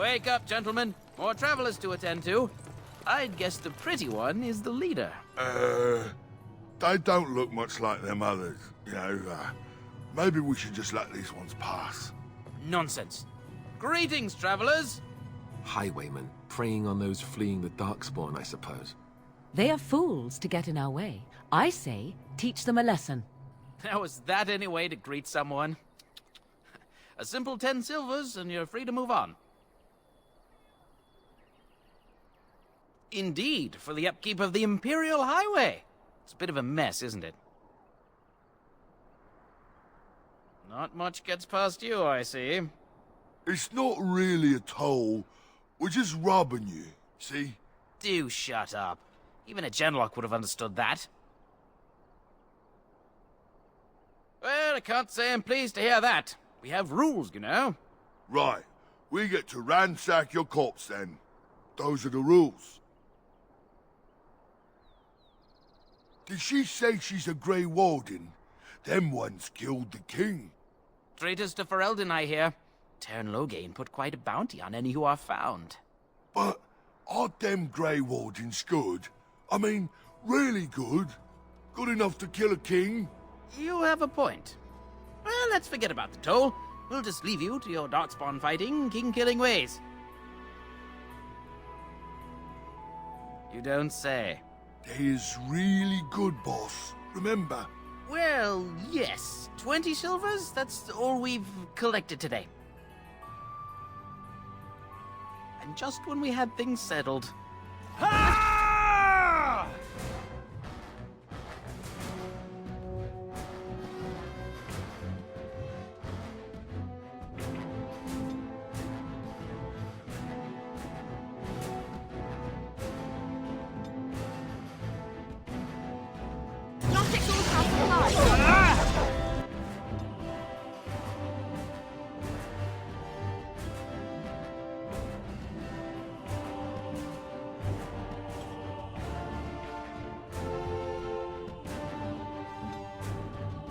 Wake up, gentlemen. More travelers to attend to. I'd guess the pretty one is the leader. They don't look much like them others. Maybe we should just let these ones pass. Nonsense. Greetings, travelers. Highwaymen, preying on those fleeing the Darkspawn, I suppose. They are fools to get in our way. I say, teach them a lesson. Now, is that any way to greet someone? A simple 10 silvers, and you're free to move on. Indeed, for the upkeep of the Imperial Highway. It's a bit of a mess, isn't it? Not much gets past you, I see. It's not really a toll. We're just robbing you, see? Do shut up. Even a genlock would have understood that. Well, I can't say I'm pleased to hear that. We have rules, you know. Right. We get to ransack your corpse, then. Those are the rules. Did she say she's a Grey Warden? Them ones killed the king. Traitors to Ferelden, I hear. Tavern Lothering put quite a bounty on any who are found. But aren't them Grey Wardens good? I mean, really good? Good enough to kill a king? You have a point. Well, let's forget about the toll. We'll just leave you to your darkspawn fighting, king-killing ways. You don't say. They is really good, boss. Remember? Well, yes. 20 silvers? That's all we've collected today. And just when we had things settled... Ah!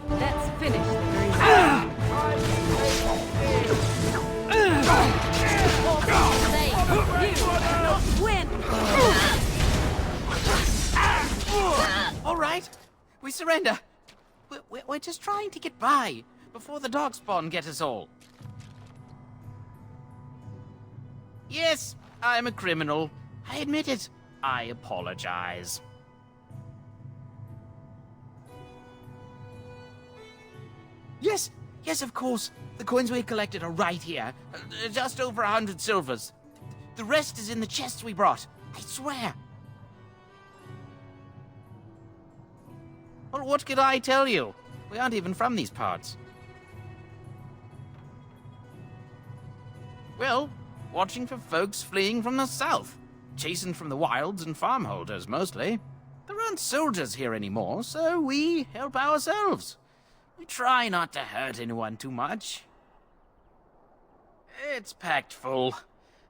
Let's finish the dream. Win! All right, we surrender. We're just trying to get by before the Darkspawn get us all. Yes, I'm a criminal. I admit it. I apologize. Yes, of course. The coins we collected are right here. Just over 100 silvers. The rest is in the chests we brought. I swear. Well, what could I tell you? We aren't even from these parts. Well, watching for folks fleeing from the south. Chasing from the wilds and farmholders, mostly. There aren't soldiers here anymore, so we help ourselves. We try not to hurt anyone too much. It's packed full.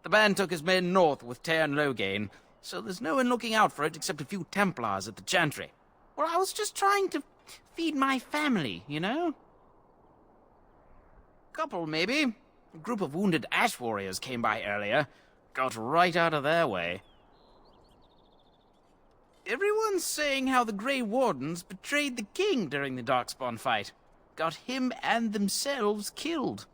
The band took his men north with Tavern Lothering, so there's no one looking out for it except a few Templars at the Chantry. Well, I was just trying to feed my family, you know? Couple, maybe. A group of wounded ash warriors came by earlier. Got right out of their way. Everyone's saying how the Grey Wardens betrayed the king during the Darkspawn fight. Got him and themselves killed.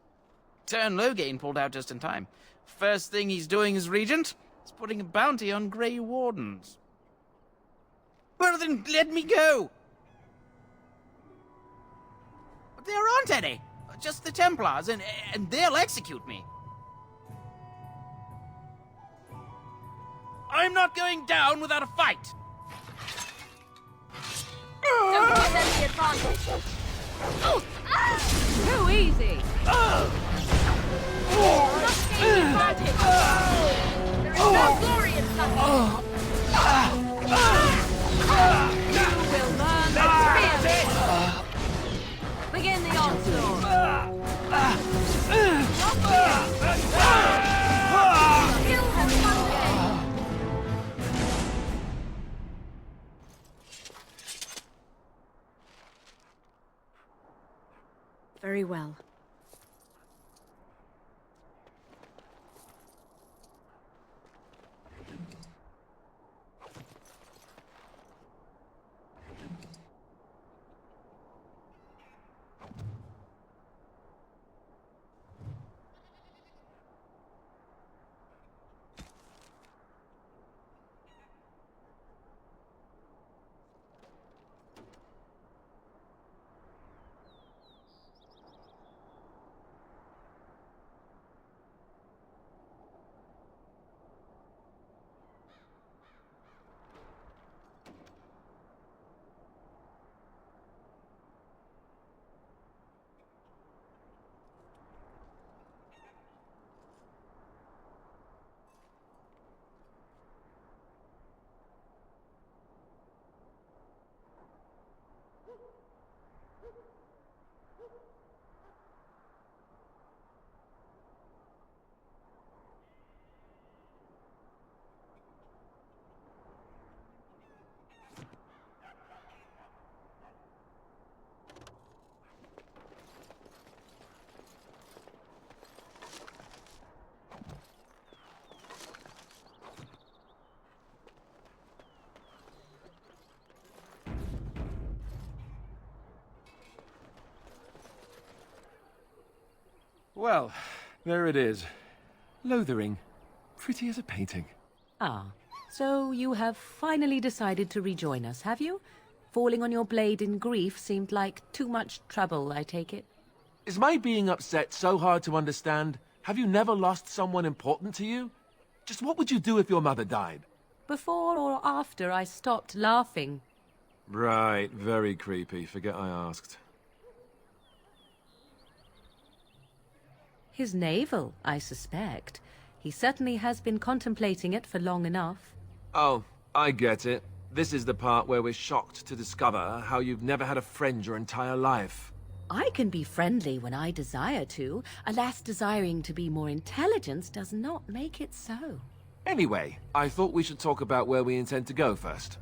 Tavern Lothering pulled out just in time. First thing he's doing as regent is putting a bounty on Grey Wardens. Well, then let me go! But there aren't any. Just the Templars, and they'll execute me. I'm not going down without a fight! Don't give them the advantage. Too easy! Not gain the advantage. There is no glory in such. You will learn experience! Begin the onslaught! Skill has one game. Very well. Well, there it is. Lothering. Pretty as a painting. Ah, so you have finally decided to rejoin us, have you? Falling on your blade in grief seemed like too much trouble, I take it. Is my being upset so hard to understand? Have you never lost someone important to you? Just what would you do if your mother died? Before or after I stopped laughing. Right, very creepy. Forget I asked. His navel, I suspect. He certainly has been contemplating it for long enough. Oh, I get it. This is the part where we're shocked to discover how you've never had a friend your entire life. I can be friendly when I desire to. Alas, desiring to be more intelligent does not make it so. Anyway, I thought we should talk about where we intend to go first.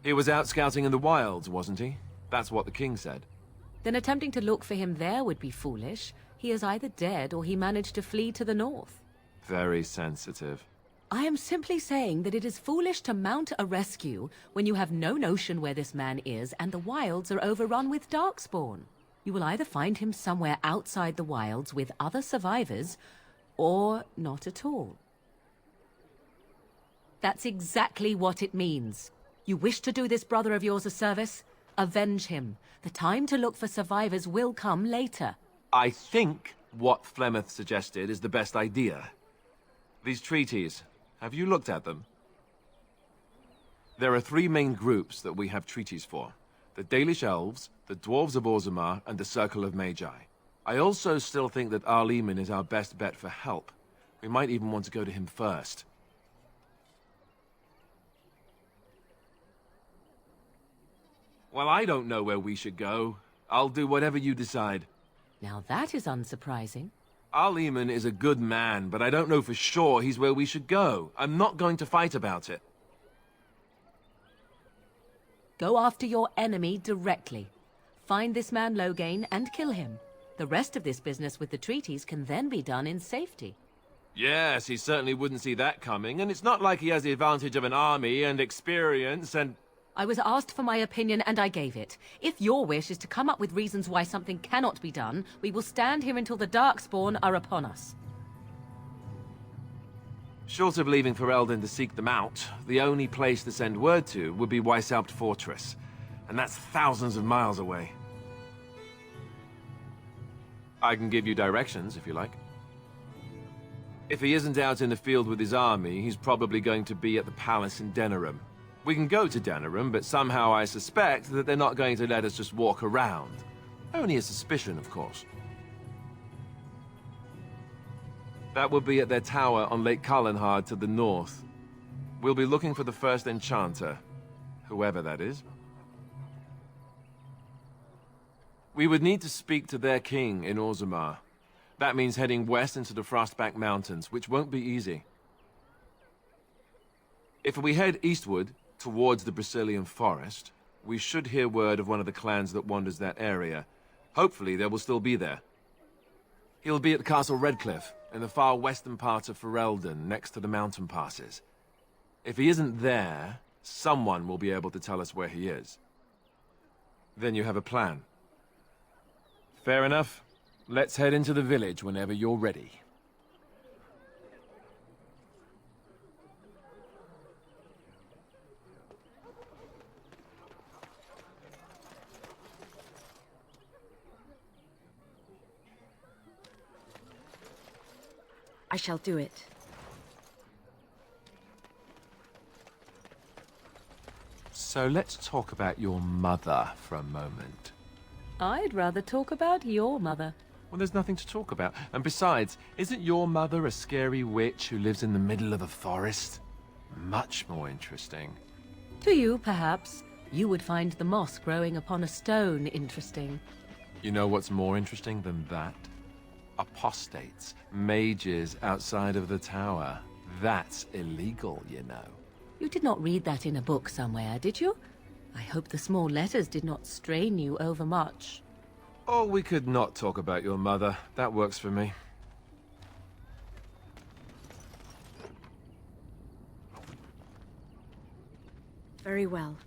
He was out scouting in the wilds, wasn't he? That's what the king said. Then attempting to look for him there would be foolish. He is either dead or he managed to flee to the north. Very sensitive. I am simply saying that it is foolish to mount a rescue when you have no notion where this man is and the wilds are overrun with darkspawn. You will either find him somewhere outside the wilds with other survivors, or not at all. That's exactly what it means. You wish to do this brother of yours a service? Avenge him. The time to look for survivors will come later. I think what Flemeth suggested is the best idea. These treaties, have you looked at them? There are three main groups that we have treaties for. The Dalish Elves, the Dwarves of Orzammar, and the Circle of Magi. I also still think that Highwaymen is our best bet for help. We might even want to go to him first. Well, I don't know where we should go. I'll do whatever you decide. Now that is unsurprising. Highwaymen is a good man, but I don't know for sure he's where we should go. I'm not going to fight about it. Go after your enemy directly. Find this man Loghain and kill him. The rest of this business with the treaties can then be done in safety. Yes, he certainly wouldn't see that coming, and it's not like he has the advantage of an army and experience and... I was asked for my opinion and I gave it. If your wish is to come up with reasons why something cannot be done, we will stand here until the Darkspawn are upon us. Short of leaving for Eldon to seek them out, the only place to send word to would be Weishaupt Fortress. And that's thousands of miles away. I can give you directions, if you like. If he isn't out in the field with his army, he's probably going to be at the palace in Denerim. We can go to Denerim, but somehow I suspect that they're not going to let us just walk around. Only a suspicion, of course. That would be at their tower on Lake Kallenhard to the north. We'll be looking for the first enchanter, whoever that is. We would need to speak to their king in Orzammar. That means heading west into the Frostback Mountains, which won't be easy. If we head eastward, towards the Brazilian forest, we should hear word of one of the clans that wanders that area. Hopefully they will still be there. He'll be at Castle Redcliffe, in the far western part of Ferelden, next to the mountain passes. If he isn't there, someone will be able to tell us where he is. Then you have a plan. Fair enough. Let's head into the village whenever you're ready. I shall do it. So let's talk about your mother for a moment. I'd rather talk about your mother. Well, there's nothing to talk about. And besides, isn't your mother a scary witch who lives in the middle of a forest? Much more interesting. To you, perhaps. You would find the moss growing upon a stone interesting. You know what's more interesting than that? Apostates, mages outside of the tower. That's illegal, you know. You did not read that in a book somewhere, did you? I hope the small letters did not strain you overmuch. Oh, we could not talk about your mother. That works for me. Very well.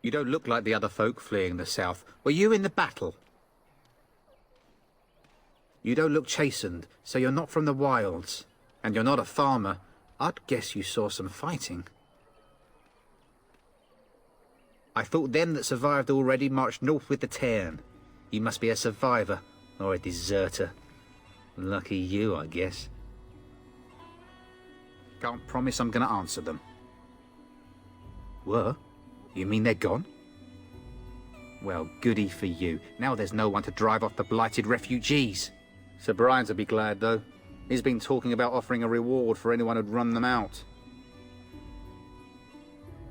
You don't look like the other folk fleeing the south. Were you in the battle? You don't look chastened, so you're not from the wilds. And you're not a farmer. I'd guess you saw some fighting. I thought them that survived already marched north with the Tavern. You must be a survivor, or a deserter. Lucky you, I guess. Can't promise I'm gonna answer them. Were? You mean they're gone? Well, goody for you. Now there's no one to drive off the blighted refugees. Sir Brian'll be glad, though. He's been talking about offering a reward for anyone who'd run them out.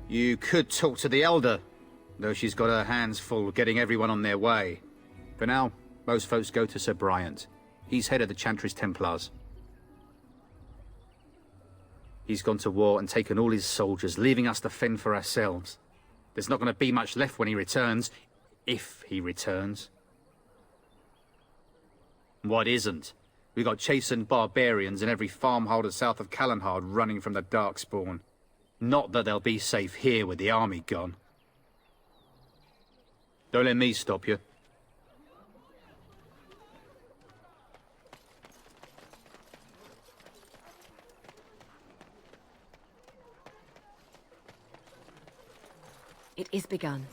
You could talk to the Elder, though she's got her hands full getting everyone on their way. For now, most folks go to Sir Bryant. He's head of the Chantry's Templars. He's gone to war and taken all his soldiers, leaving us to fend for ourselves. There's not going to be much left when he returns, if he returns. What isn't? We got chastened barbarians in every farmholder south of Callanhard running from the Darkspawn. Not that they'll be safe here with the army gone. Don't let me stop you. It is begun.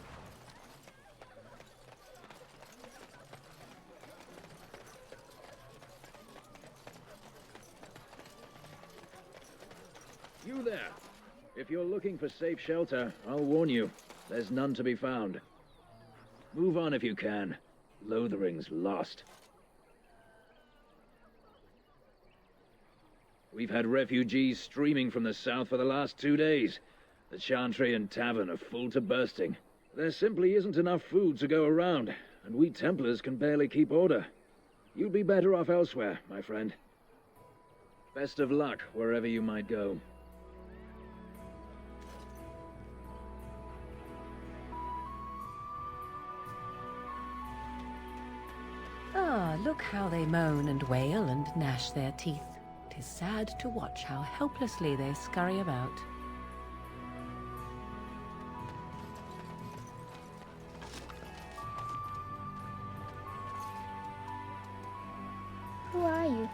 You there. If you're looking for safe shelter, I'll warn you. There's none to be found. Move on if you can. Lothering's lost. We've had refugees streaming from the south for the last 2 days. The Chantry and Tavern are full to bursting. There simply isn't enough food to go around, and we Templars can barely keep order. You'd be better off elsewhere, my friend. Best of luck wherever you might go. Ah, look how they moan and wail and gnash their teeth. 'Tis sad to watch how helplessly they scurry about. Who are you?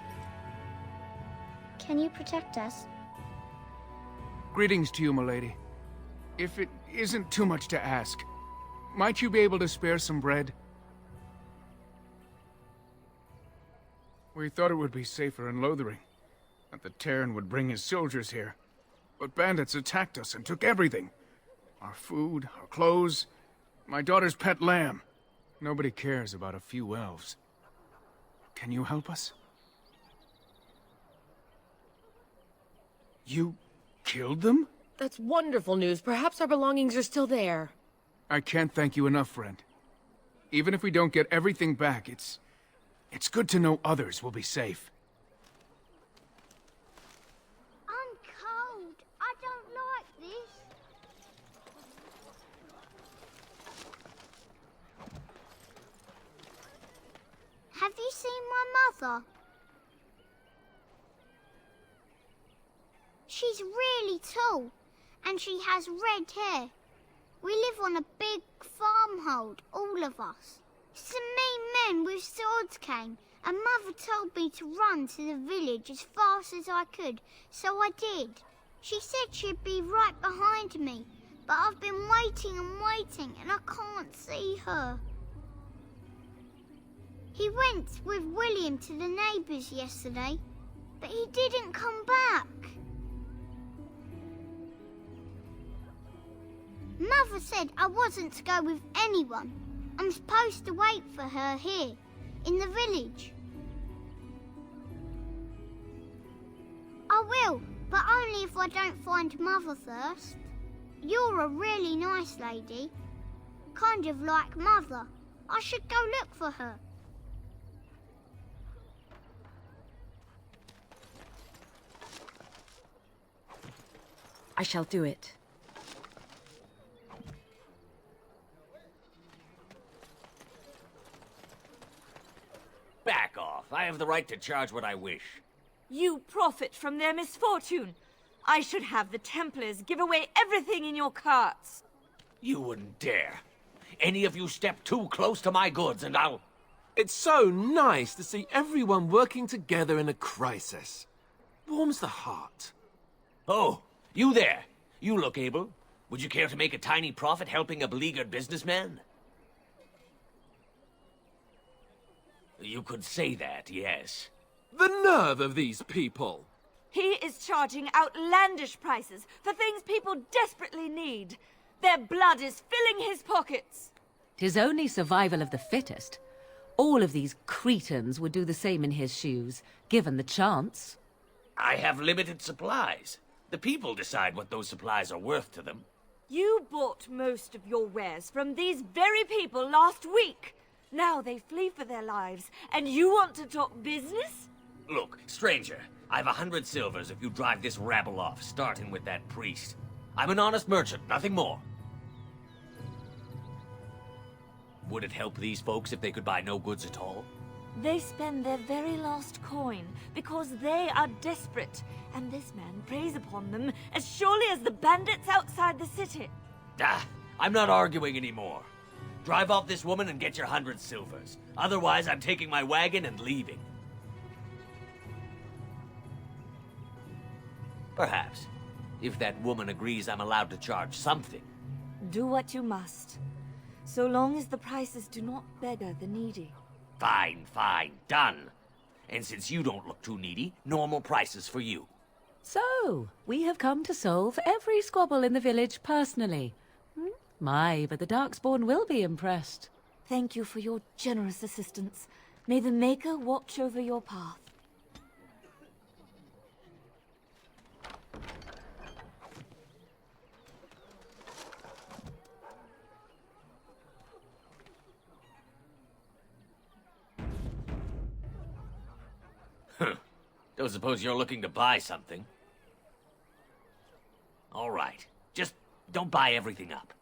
Can you protect us? Greetings to you, milady. If it isn't too much to ask, might you be able to spare some bread? We thought it would be safer in Lothering, that the Tavern would bring his soldiers here. But bandits attacked us and took everything. Our food, our clothes, my daughter's pet lamb. Nobody cares about a few elves. Can you help us? You killed them? That's wonderful news. Perhaps our belongings are still there. I can't thank you enough, friend. Even if we don't get everything back, it's good to know others will be safe. I'm cold. I don't like this. Have you seen my mother? She's really tall, and she has red hair. We live on a big farmhold, all of us. Some mean men with swords came, and Mother told me to run to the village as fast as I could, so I did. She said she'd be right behind me, but I've been waiting and waiting, and I can't see her. He went with William to the neighbours yesterday, but he didn't come back. Mother said I wasn't to go with anyone. I'm supposed to wait for her here, in the village. I will, but only if I don't find Mother first. You're a really nice lady. Kind of like Mother. I should go look for her. I shall do it. Back off. I have the right to charge what I wish. You profit from their misfortune. I should have the Templars give away everything in your carts. You wouldn't dare. Any of you step too close to my goods and I'll... It's so nice to see everyone working together in a crisis. Warms the heart. Oh, you there. You look able. Would you care to make a tiny profit helping a beleaguered businessman? You could say that, yes. The nerve of these people! He is charging outlandish prices for things people desperately need. Their blood is filling his pockets. 'Tis only survival of the fittest. All of these cretins would do the same in his shoes, given the chance. I have limited supplies. The people decide what those supplies are worth to them. You bought most of your wares from these very people last week. Now they flee for their lives, and you want to talk business? Look, stranger, I've 100 silvers if you drive this rabble off, starting with that priest. I'm an honest merchant, nothing more. Would it help these folks if they could buy no goods at all? They spend their very last coin because they are desperate, and this man preys upon them as surely as the bandits outside the city. Ah, I'm not arguing anymore. Drive off this woman and get your 100 silvers. Otherwise, I'm taking my wagon and leaving. Perhaps. If that woman agrees I'm allowed to charge something. Do what you must, so long as the prices do not beggar the needy. Fine, fine, done. And since you don't look too needy, normal prices for you. So, we have come to solve every squabble in the village personally. My, but the Darkspawn will be impressed. Thank you for your generous assistance. May the Maker watch over your path. Don't suppose you're looking to buy something? All right. Just don't buy everything up.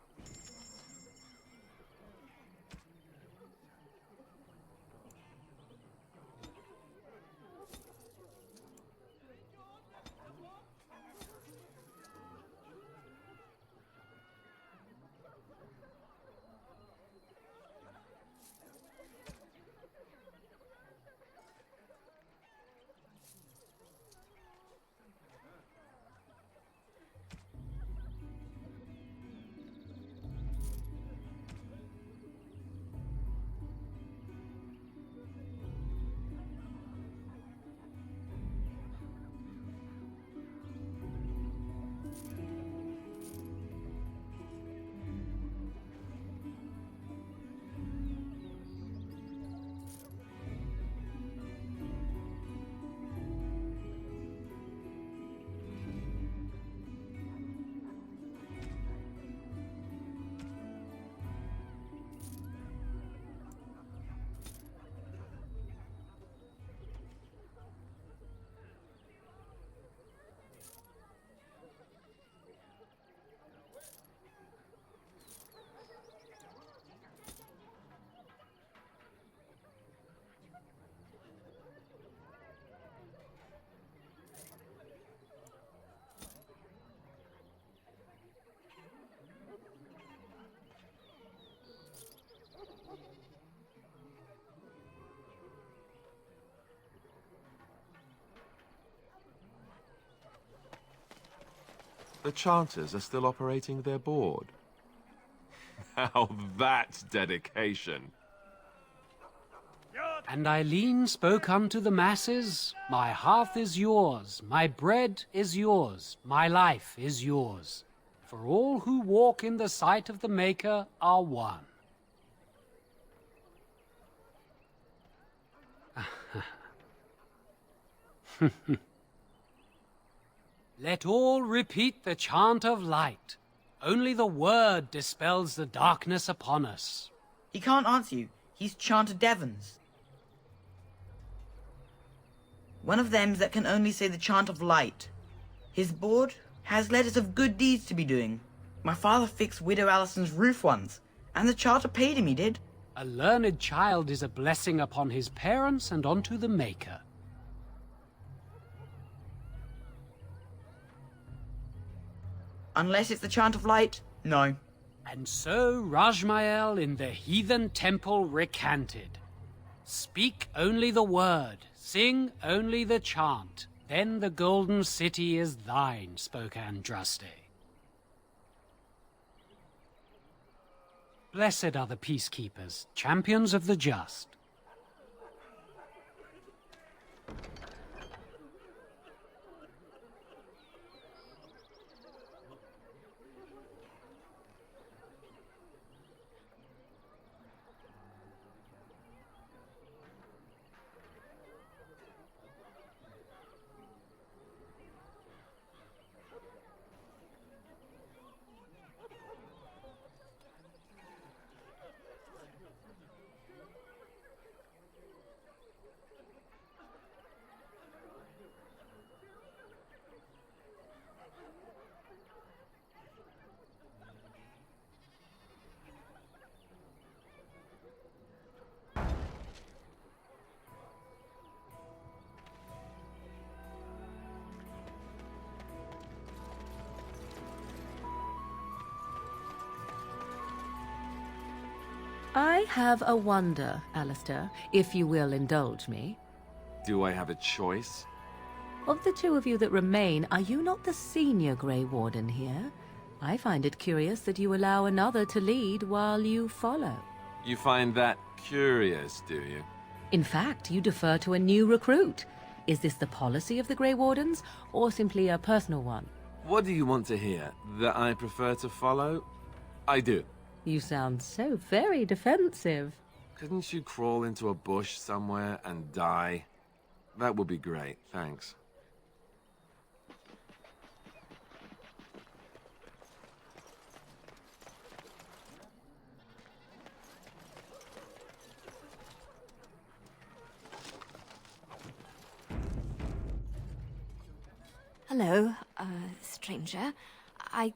The chanters are still operating their board. Now that's dedication. And Eileen spoke unto the masses, My hearth is yours, my bread is yours, my life is yours. For all who walk in the sight of the Maker are one. Let all repeat the chant of light. Only the word dispels the darkness upon us. He can't answer you. He's chanted Devons. One of them's that can only say the chant of light. His board has letters of good deeds to be doing. My father fixed Widow Allison's roof once, and the charter paid him, he did. A learned child is a blessing upon his parents and onto the Maker. Unless it's the chant of light, no. And so Rajmael in the heathen temple recanted. Speak only the word, sing only the chant, then the golden city is thine, spoke Andraste. Blessed are the peacekeepers, champions of the just. I have a wonder, Alistair, if you will indulge me. Do I have a choice? Of the two of you that remain, are you not the senior Grey Warden here? I find it curious that you allow another to lead while you follow. You find that curious, do you? In fact, you defer to a new recruit. Is this the policy of the Grey Wardens, or simply a personal one? What do you want to hear? That I prefer to follow? I do. You sound so very defensive. Couldn't you crawl into a bush somewhere and die? That would be great, thanks. Hello, stranger. I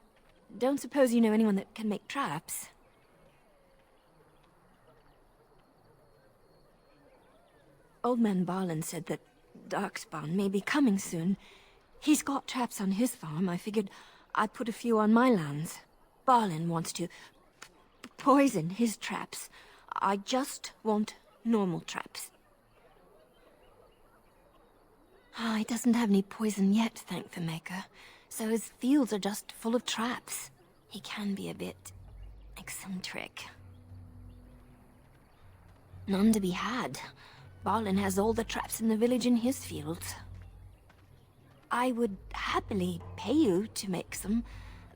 don't suppose you know anyone that can make traps? Old man Barlin said that Darkspawn may be coming soon. He's got traps on his farm. I figured I'd put a few on my lands. Barlin wants to poison his traps. I just want normal traps. He doesn't have any poison yet, thank the Maker. So his fields are just full of traps. He can be a bit eccentric. None to be had. Barlin has all the traps in the village in his fields. I would happily pay you to make some.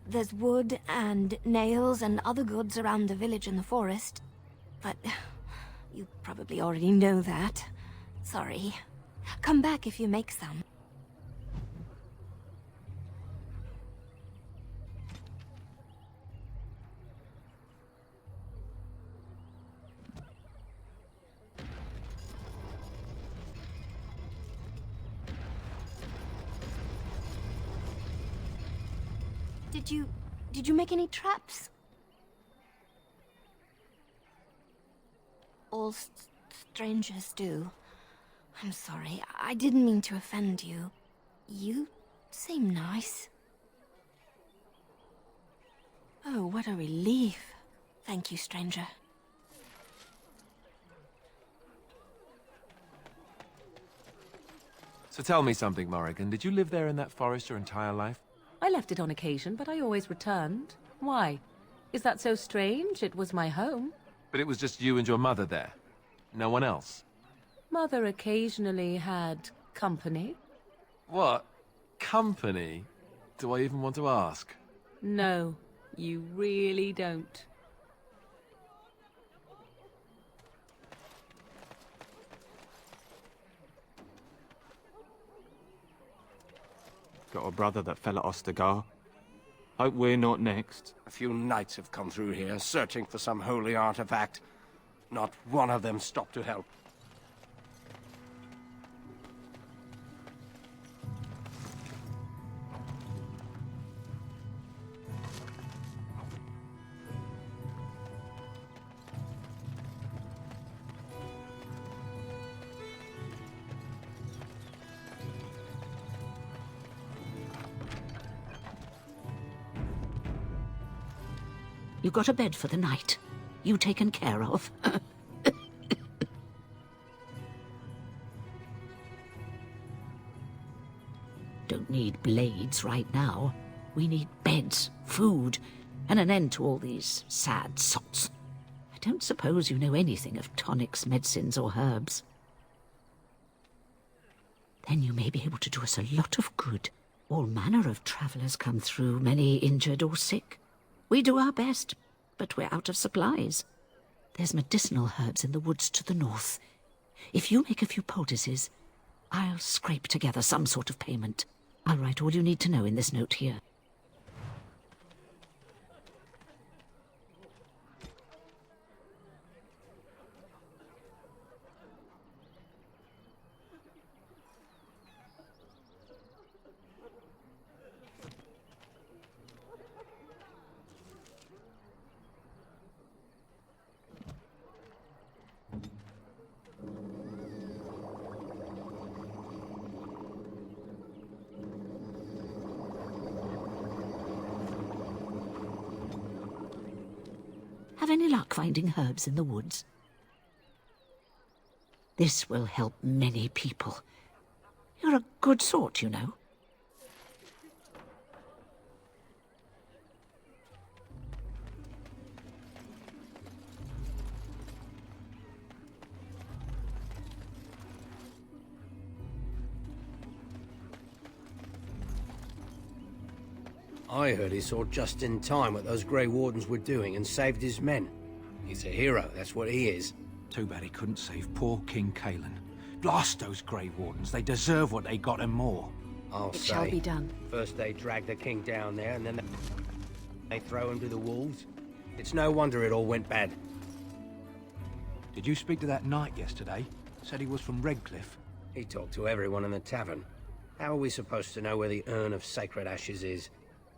There's wood and nails and other goods around the village and the forest. But you probably already know that. Sorry. Come back if you make some. Did you make any traps? All strangers do. I'm sorry, I didn't mean to offend you. You seem nice. Oh, what a relief. Thank you, stranger. So tell me something, Morrigan. Did you live there in that forest your entire life? I left it on occasion, but I always returned. Why? Is that so strange? It was my home. But it was just you and your mother there? No one else? Mother occasionally had company. What? Company? Do I even want to ask? No, you really don't. Got a brother that fell at Ostagar. Hope we're not next. A few knights have come through here, searching for some holy artifact. Not one of them stopped to help. You got a bed for the night. You taken care of. Don't need blades right now. We need beds, food, and an end to all these sad sots. I don't suppose you know anything of tonics, medicines, or herbs. Then you may be able to do us a lot of good. All manner of travellers come through, many injured or sick. We do our best, but we're out of supplies. There's medicinal herbs in the woods to the north. If you make a few poultices, I'll scrape together some sort of payment. I'll write all you need to know in this note here. Have any luck finding herbs in the woods? This will help many people. You're a good sort, you know. I heard he saw just in time what those Grey Wardens were doing and saved his men. He's a hero, that's what he is. Too bad he couldn't save poor King Kalen. Blast those Grey Wardens, they deserve what they got and more. I'll It say. shall be done. First they drag the king down there, and then they throw him to the wolves. It's no wonder it all went bad. Did you speak to that knight yesterday? Said he was from Redcliffe. He talked to everyone in the tavern. How are we supposed to know where the urn of sacred ashes is?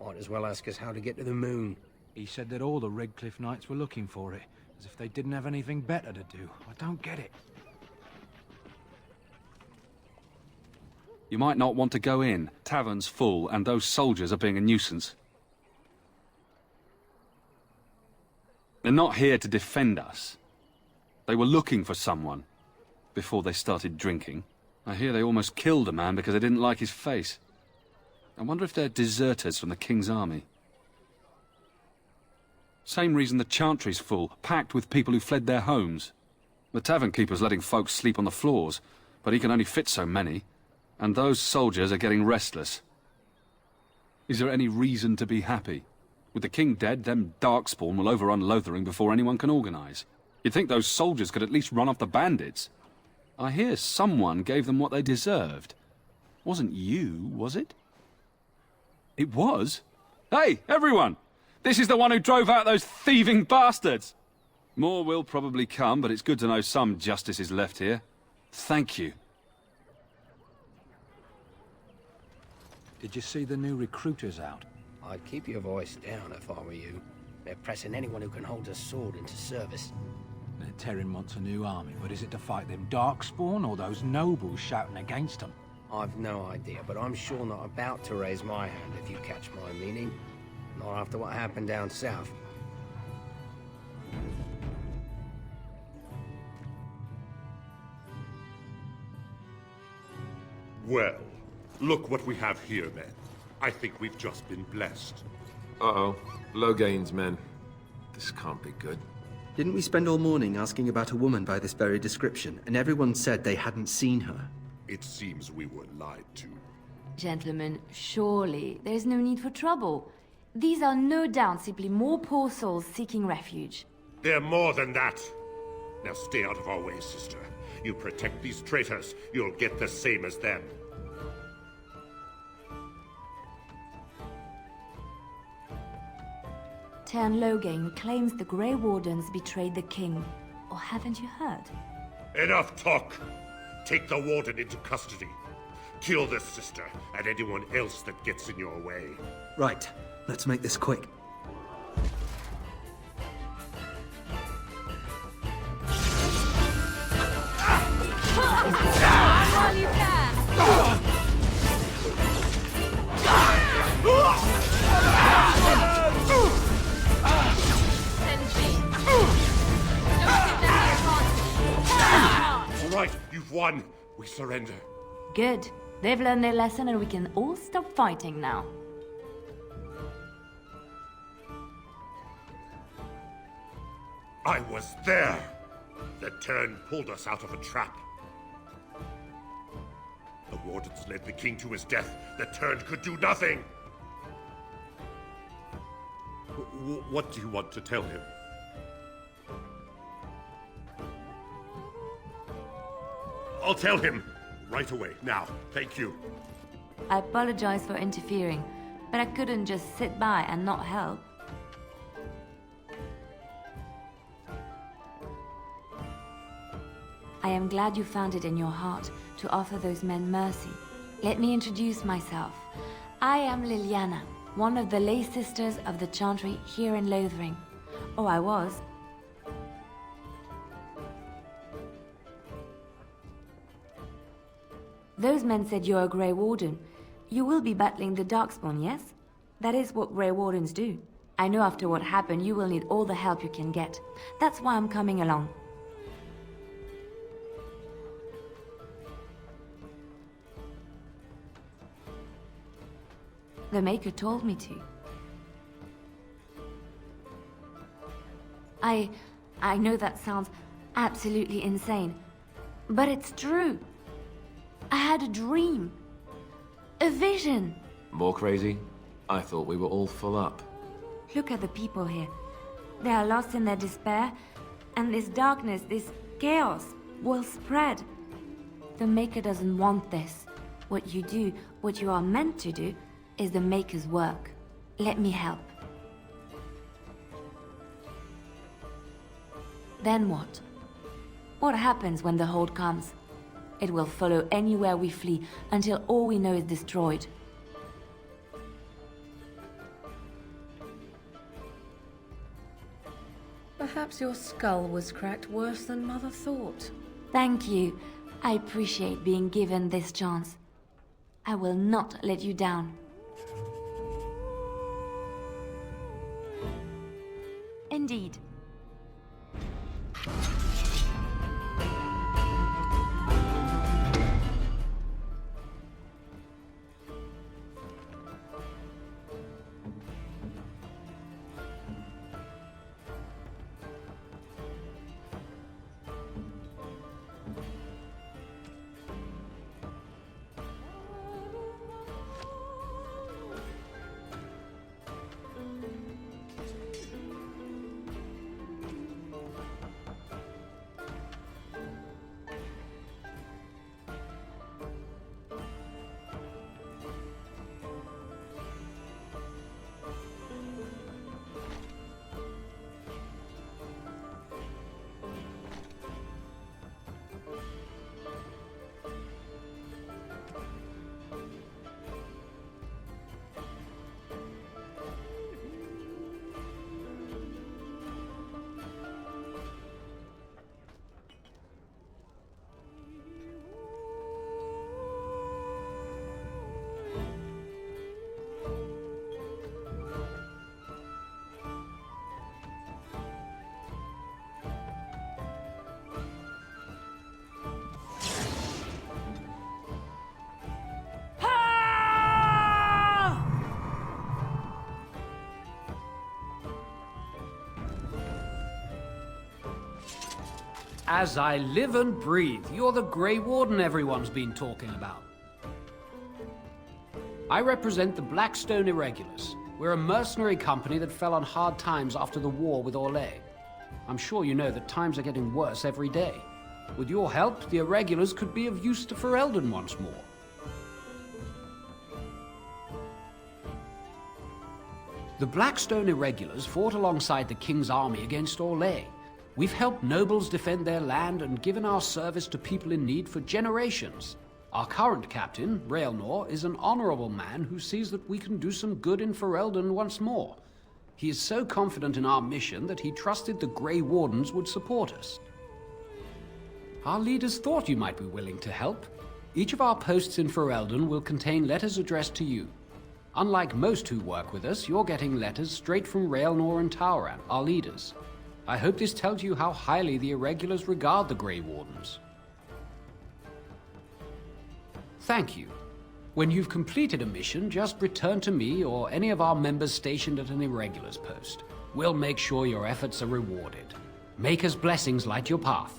Might as well ask us how to get to the moon. He said that all the Redcliffe knights were looking for it, as if they didn't have anything better to do. I don't get it. You might not want to go in. Tavern's full, and those soldiers are being a nuisance. They're not here to defend us. They were looking for someone before they started drinking. I hear they almost killed a man because they didn't like his face. I wonder if they're deserters from the King's army. Same reason the Chantry's full, packed with people who fled their homes. The tavern keeper's letting folks sleep on the floors, but he can only fit so many, and those soldiers are getting restless. Is there any reason to be happy? With the king dead, them Darkspawn will overrun Lothering before anyone can organize. You'd think those soldiers could at least run off the bandits. I hear someone gave them what they deserved. Wasn't you, was it? It was? Hey, everyone! This is the one who drove out those thieving bastards! More will probably come, but it's good to know some justice is left here. Thank you. Did you see the new recruiters out? I'd keep your voice down if I were you. They're pressing anyone who can hold a sword into service. Terran wants a new army, but is it to fight them Darkspawn or those nobles shouting against them? I've no idea, but I'm sure not about to raise my hand if you catch my meaning. Not after what happened down south. Well, look what we have here, men. I think we've just been blessed. Uh-oh. Loghain's men. This can't be good. Didn't we spend all morning asking about a woman by this very description, and everyone said they hadn't seen her? It seems we were lied to. Gentlemen, surely there's no need for trouble. These are no doubt simply more poor souls seeking refuge. They're more than that. Now stay out of our way, sister. You protect these traitors, you'll get the same as them. Tern Loghain claims the Grey Wardens betrayed the king. Or haven't you heard? Enough talk! Take the warden into custody. Kill this sister and anyone else that gets in your way. Right, let's make this quick. right, you've won. We surrender. Good. They've learned their lesson and we can all stop fighting now. I was there. The Tern pulled us out of a trap. The wardens led the king to his death. The Tern could do nothing. What do you want to tell him? I'll tell him right away, now. Thank you. I apologize for interfering, but I couldn't just sit by and not help. I am glad you found it in your heart to offer those men mercy. Let me introduce myself. I am Liliana, one of the lay sisters of the Chantry here in Lothering. Or I was. Those men said you're a Grey Warden. You will be battling the Darkspawn, yes? That is what Grey Wardens do. I know after what happened you will need all the help you can get. That's why I'm coming along. The Maker told me to. I know that sounds absolutely insane, but it's true. I had a dream. A vision. More crazy? I thought we were all full up. Look at the people here. They are lost in their despair, and this darkness, this chaos, will spread. The Maker doesn't want this. What you do, what you are meant to do, is the Maker's work. Let me help. Then what? What happens when the Hold comes? It will follow anywhere we flee until all we know is destroyed. Perhaps your skull was cracked worse than Mother thought. Thank you. I appreciate being given this chance. I will not let you down. Indeed. As I live and breathe, you're the Grey Warden everyone's been talking about. I represent the Blackstone Irregulars. We're a mercenary company that fell on hard times after the war with Orlais. I'm sure you know that times are getting worse every day. With your help, the Irregulars could be of use to Ferelden once more. The Blackstone Irregulars fought alongside the King's army against Orlais. We've helped nobles defend their land and given our service to people in need for generations. Our current captain, Raelnor, is an honorable man who sees that we can do some good in Ferelden once more. He is so confident in our mission that he trusted the Grey Wardens would support us. Our leaders thought you might be willing to help. Each of our posts in Ferelden will contain letters addressed to you. Unlike most who work with us, you're getting letters straight from Raelnor and Tauran, our leaders. I hope this tells you how highly the Irregulars regard the Grey Wardens. Thank you. When you've completed a mission, just return to me or any of our members stationed at an irregulars post. We'll make sure your efforts are rewarded. Maker's blessings light your path.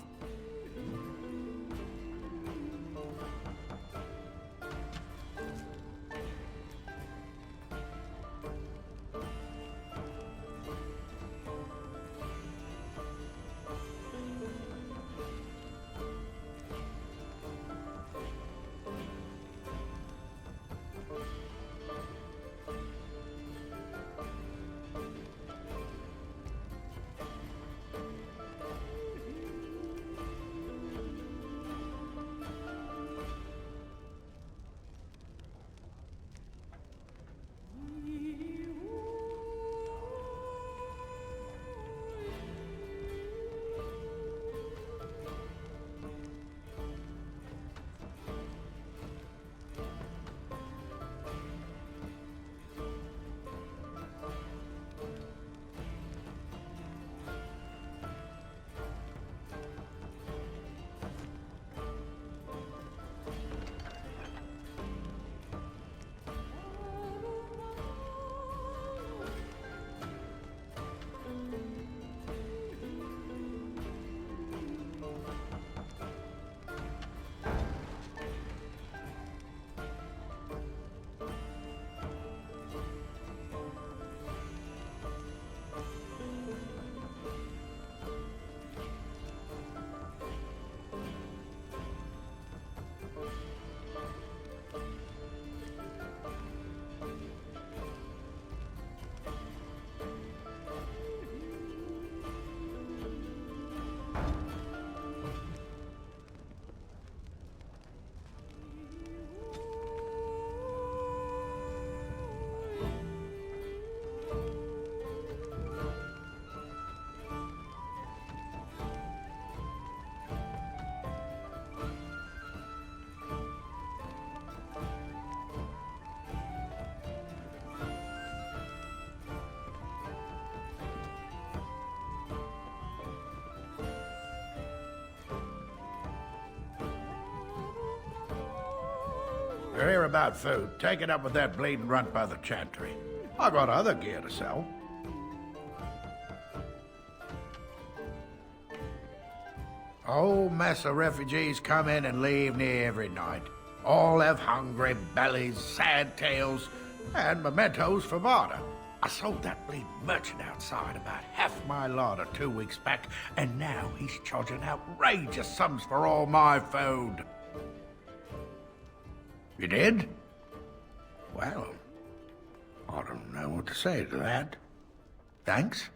You're here about food. Take it up with that bleeding runt by the chantry. I got other gear to sell. A whole mess of refugees come in and leave near every night. All have hungry bellies, sad tales, and mementos for barter. I sold that bleeding merchant outside about half my larder 2 weeks back, and now he's charging outrageous sums for all my food. You did? Well, I don't know what to say to that. Thanks.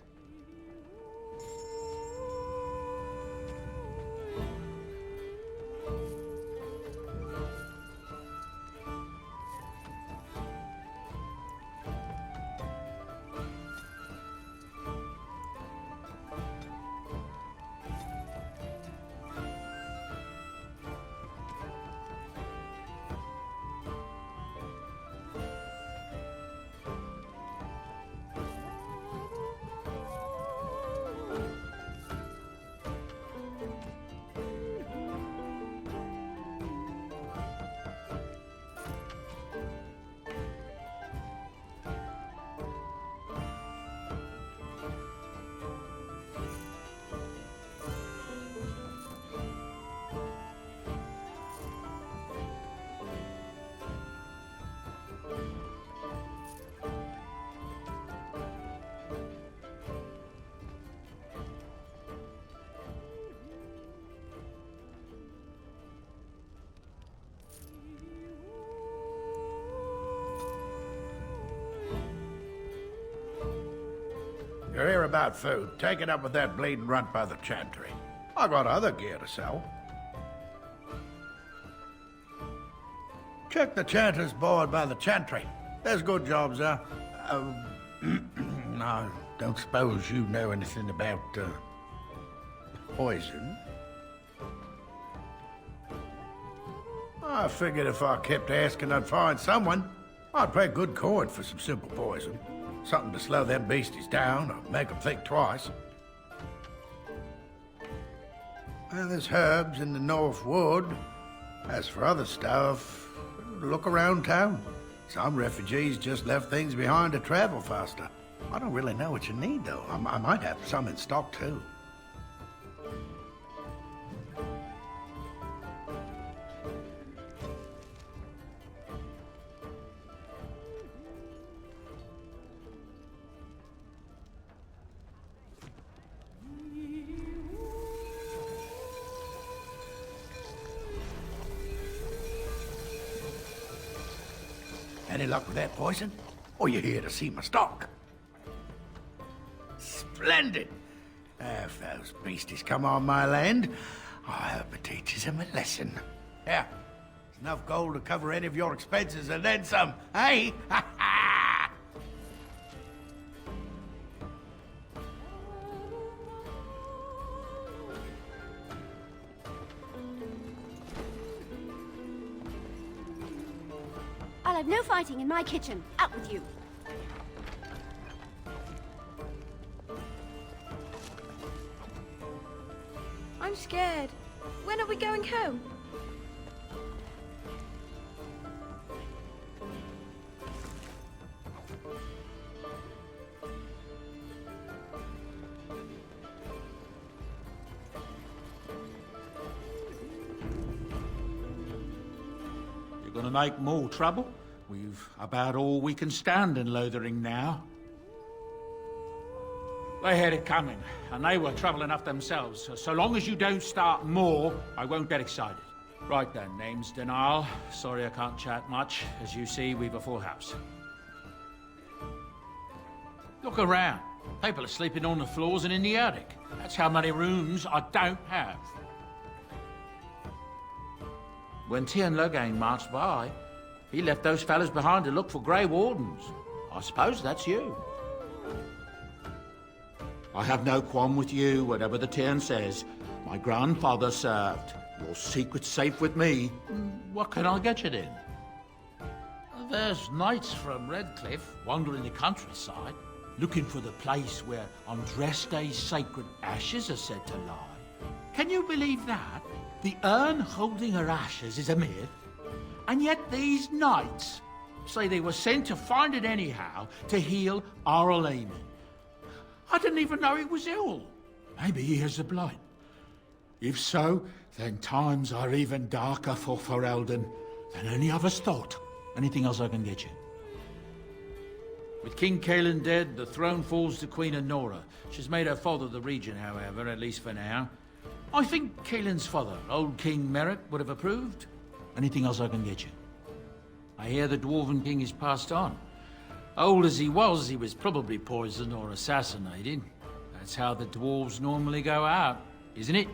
You're here about food. Take it up with that bleeding runt by the chantry. I got other gear to sell. Check the chanter's board by the chantry. There's good jobs there. I don't suppose you know anything about, poison? I figured if I kept asking, I'd find someone. I'd pay good coin for some simple poison. Something to slow them beasties down or make them think twice. Well, there's herbs in the North Wood. As for other stuff, to look around town. Some refugees just left things behind to travel faster. I don't really know what you need, though. I might have some in stock, too. Any luck with that poison? Or you here to see my stock? Splendid! If those beasties come on my land, I hope it teaches them a lesson. Yeah, there's enough gold to cover any of your expenses and then some, eh? I'll have no fighting in my kitchen. Out with you. I'm scared. When are we going home? You're gonna make more trouble? We've about all we can stand in Lothering now. They had it coming, and they were trouble enough themselves. So long as you don't start more, I won't get excited. Right then, name's Denal. Sorry I can't chat much. As you see, we've a full house. Look around. People are sleeping on the floors and in the attic. That's how many rooms I don't have. When Tien Logain marched by, he left those fellas behind to look for Grey Wardens. I suppose that's you. I have no qualm with you, whatever the Tien says. My grandfather served. Your secret's safe with me. What can I get you then? There's knights from Redcliffe wandering the countryside, looking for the place where on dress days sacred ashes are said to lie. Can you believe that? The urn holding her ashes is a myth, and yet these knights say they were sent to find it anyhow to heal Highwaymen. I didn't even know he was ill. Maybe he has the blight. If so, then times are even darker for Ferelden than any of us thought. Anything else I can get you? With King Kaelin dead, the throne falls to Queen Anora. She's made her father the regent, however, at least for now. I think Kaelin's father, old King Merrick, would have approved. Anything else I can get you? I hear the Dwarven King is passed on. Old as he was probably poisoned or assassinated. That's how the dwarves normally go out, isn't it?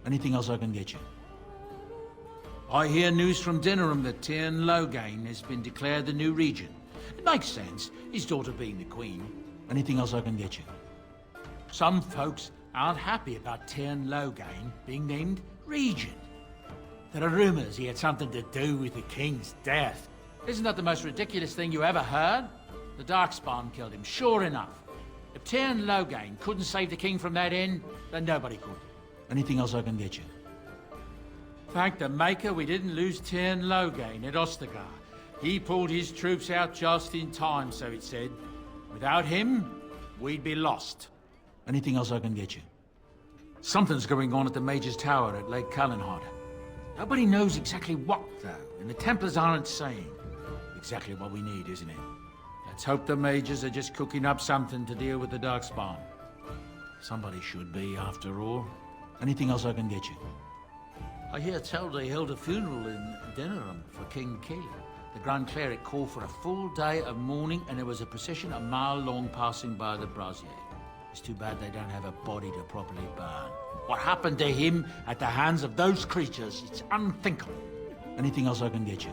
Anything else I can get you? I hear news from Dinnerham that Tien Logain has been declared the new regent. It makes sense, his daughter being the queen. Anything else I can get you? Some folks aren't happy about Tien Logain being named regent. There are rumors he had something to do with the king's death. Isn't that the most ridiculous thing you ever heard? The Darkspawn killed him, sure enough. If Tien Logain couldn't save the king from that inn, then nobody could. Anything else I can get you? Thank the Maker we didn't lose Tien Logain at Ostagar. He pulled his troops out just in time, so it said. Without him, we'd be lost. Anything else I can get you? Something's going on at the Major's Tower at Lake Callanhod. Nobody knows exactly what, though, and the Templars aren't saying. Exactly what we need, isn't it? Let's hope the Majors are just cooking up something to deal with the Darkspawn. Somebody should be, after all. Anything else I can get you? I hear tell they held a funeral in Dinnerham for King Kaelin. The Grand Cleric called for a full day of mourning, and there was a procession a mile long passing by the brazier. It's too bad they don't have a body to properly burn. What happened to him at the hands of those creatures, it's unthinkable. Anything else I can get you?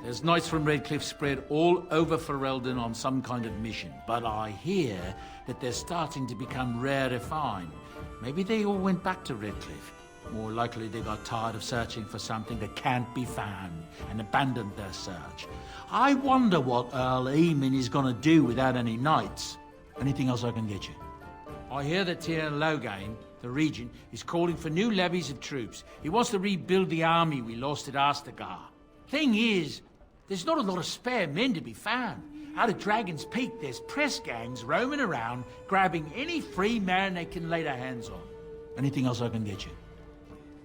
There's knights from Redcliffe spread all over Ferelden on some kind of mission, but I hear that they're starting to become rare to find. Maybe they all went back to Redcliffe. More likely they got tired of searching for something that can't be found and abandoned their search. I wonder what Earl Eamon is gonna do without any knights. Anything else I can get you? I hear that Tien Logain, the regent, is calling for new levies of troops. He wants to rebuild the army we lost at Ostagar. Thing is, There's not a lot of spare men to be found. Out of Dragon's Peak, there's press gangs roaming around, grabbing any free man they can lay their hands on. Anything else I can get you?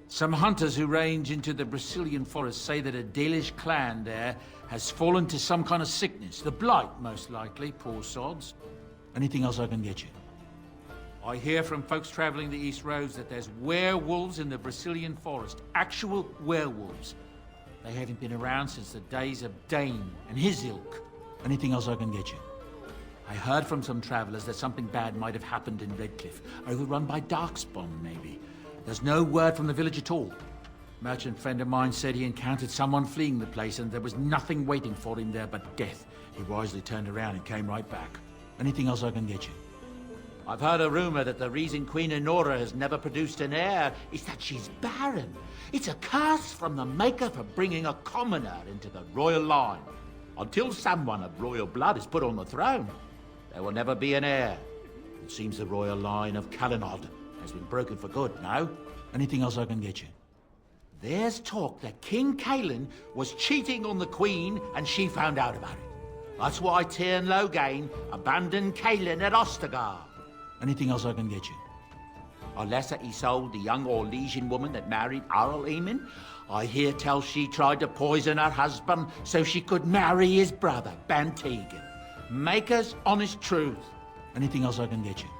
Some hunters who range into the Brazilian forest say that a Dalish clan there has fallen to some kind of sickness. The Blight, most likely, poor sods. Anything else I can get you? I hear from folks traveling the East Roads that there's werewolves in the Brazilian forest. Actual werewolves. They haven't been around since the days of Dane and his ilk. Anything else I can get you? I heard from some travelers that something bad might have happened in Redcliffe, overrun by Darkspawn, maybe. There's no word from the village at all. A merchant friend of mine said he encountered someone fleeing the place and there was nothing waiting for him there but death. He wisely turned around and came right back. Anything else I can get you? I've heard a rumor that the reason Queen Enora has never produced an heir is that she's barren. It's a curse from the Maker for bringing a commoner into the royal line. Until someone of royal blood is put on the throne, there will never be an heir. It seems the royal line of Calenod has been broken for good, no? Anything else I can get you? There's talk that King Cailan was cheating on the Queen and she found out about it. That's why Tyrn Logain abandoned Cailan at Ostagar. Anything else I can get you? Unless he sold the young Orlesian woman that married Arl Eamon, I hear tell she tried to poison her husband so she could marry his brother, Bantegan. Maker's honest truth. Anything else I can get you?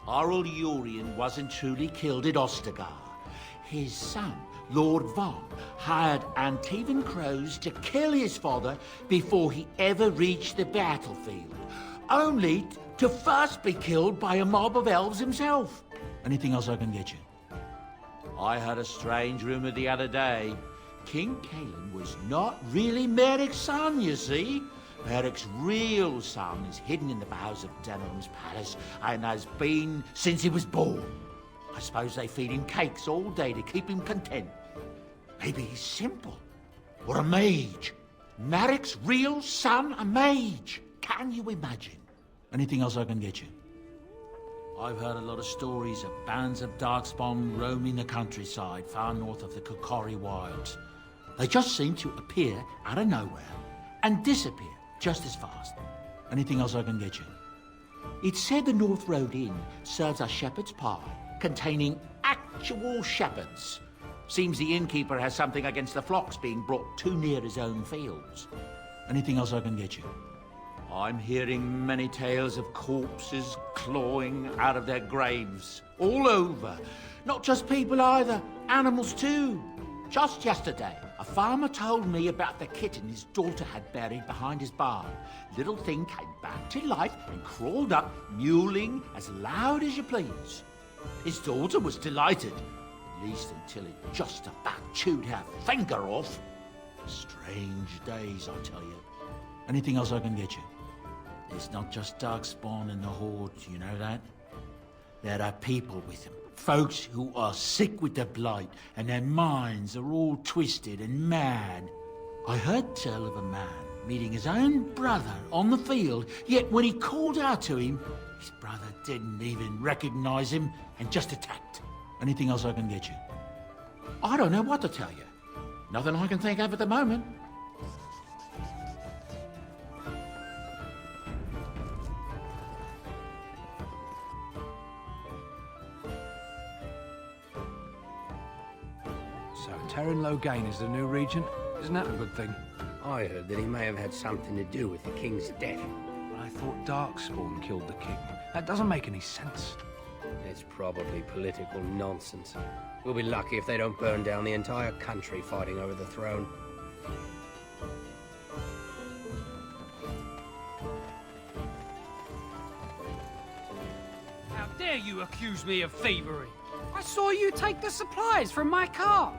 Arl Urian wasn't truly killed at Ostagar. His son, Lord Von, hired Antivan crows to kill his father before he ever reached the battlefield, only to first be killed by a mob of elves himself. Anything else I can get you? I heard a strange rumor the other day. King Cailan was not really Merrick's son, you see. Merrick's real son is hidden in the bowels of Denham's palace and has been since he was born. I suppose they feed him cakes all day to keep him content. Maybe he's simple. Or a mage. Merrick's real son, a mage. Can you imagine? Anything else I can get you? I've heard a lot of stories of bands of Darkspawn roaming the countryside far north of the Kokori Wilds. They just seem to appear out of nowhere and disappear just as fast. Anything else I can get you? It's said the North Road Inn serves a shepherd's pie containing actual shepherds. Seems the innkeeper has something against the flocks being brought too near his own fields. Anything else I can get you? I'm hearing many tales of corpses clawing out of their graves, all over. Not just people either, animals too. Just yesterday, a farmer told me about the kitten his daughter had buried behind his barn. Little thing came back to life and crawled up, mewling as loud as you please. His daughter was delighted, at least until it just about chewed her finger off. Strange days, I tell you. Anything else I can get you? It's not just Darkspawn and the Horde, you know that? There are people with them. Folks who are sick with the Blight, and their minds are all twisted and mad. I heard tell of a man meeting his own brother on the field, yet when he called out to him, his brother didn't even recognize him and just attacked. Anything else I can get you? I don't know what to tell you. Nothing I can think of at the moment. So Tavern Logain is the new regent? Isn't that a good thing? I heard that he may have had something to do with the king's death. But I thought Darkspawn killed the king. That doesn't make any sense. It's probably political nonsense. We'll be lucky if they don't burn down the entire country fighting over the throne. How dare you accuse me of thievery? I saw you take the supplies from my car.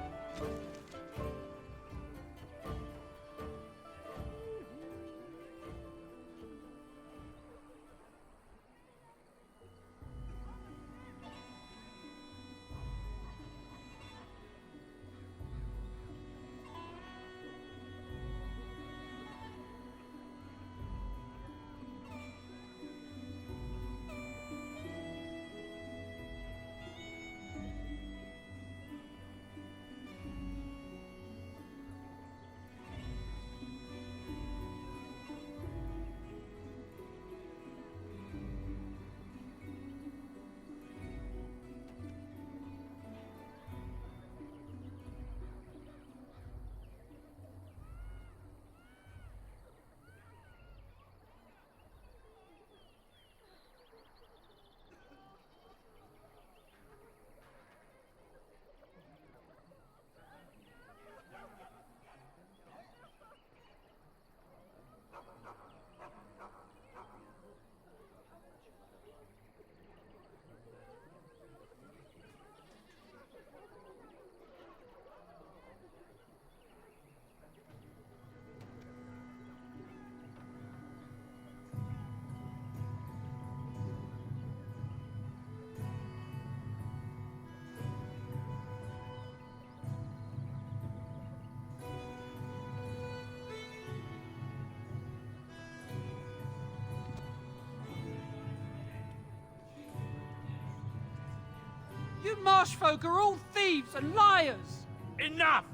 marsh folk are all thieves and liars. Enough!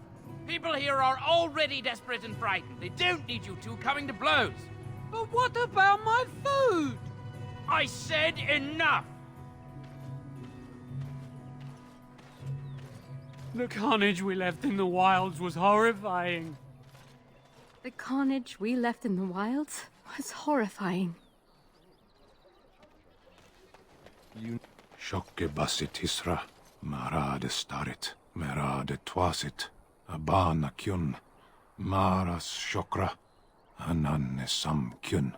People here are already desperate and frightened. They don't need you two coming to blows. But what about my food? I said enough! The carnage we left in the wilds was horrifying. The carnage we left in the wilds was horrifying. Shokke basit hisra, marade starit, merade twasit, abana kyun, maras shokra, ananne sam kyun.